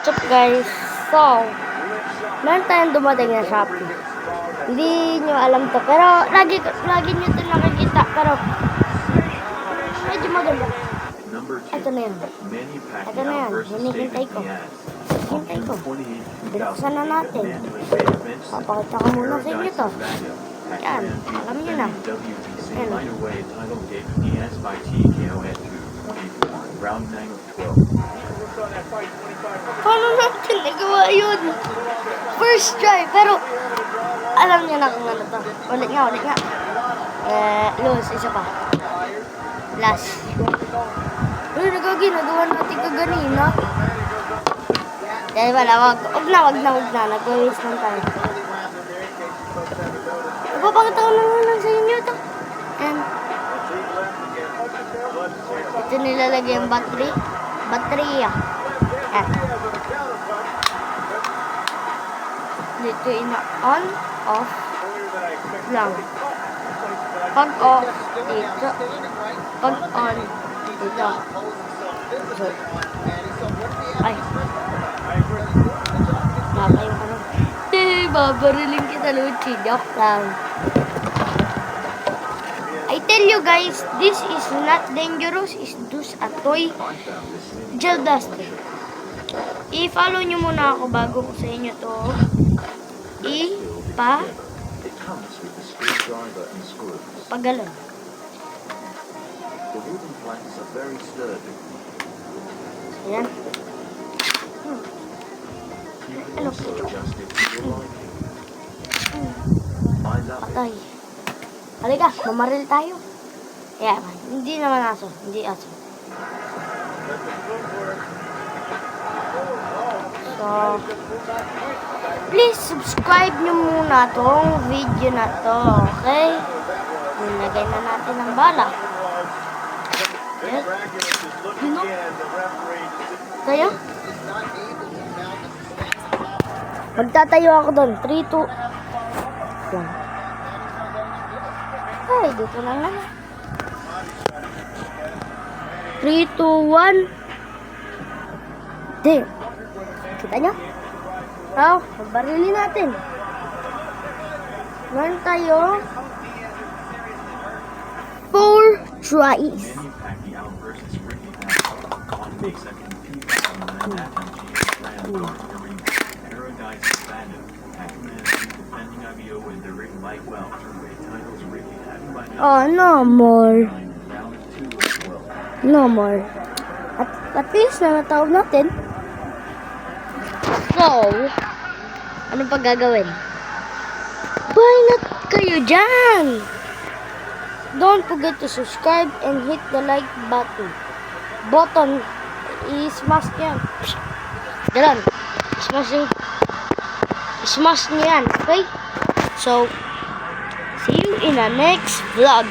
What's up guys? So, meron tayong dumating na Shopee. Hindi nyo alam to, pero lagi nyo ito nakikita, pero medyo maganda. Ito na yun. Ito na yan. Hinihintay ko. Binuksan na natin. Papakita ko muna sa inyo to. Yan. Alam nyo na. Yan. Paano natin nagawa yun? First try, pero alam niya na kung ano to. Ulit nga. Lose, isa pa. Last. Uy, nagawa natin kaganina. Dahil wala, wag na. Nag-waste lang tayo. Ipapakita ko lang sa inyo to. And ito nilalagay yung baterya. Yan. Dito ina-on, off lang. Pag off, dito. Pag on, dito. So, ay. Baka yung ano. Babariling kita, Luchi. Joke lang. I tell you guys, this is not dangerous. It's just a toy gel duster. I-follow nyo muna ako bago ko sa inyo to paggalon. Ayan. Ano po ito? Patay. Halika, mamaril tayo. Yeah, hindi naman aso. Hindi aso. So, please subscribe nyo muna tong video na to. Okay? Nilagay na natin ang bala. Yes. Kaya? Magtatayo ako doon. 3, 2, 1. Ay, dito na lang. 3, 2, 1. Damn. Kita nyo? So, magbarilin natin. Meron tayo 4 tries. Oh, no more. No more. At least na natawag natin. So, anong pag gagawin? Why not kayo dyan? Don't forget to subscribe and hit the like button. I-smash nyo yan. Ganon. Smash nyo yan. Okay? So, see you in the next vlog.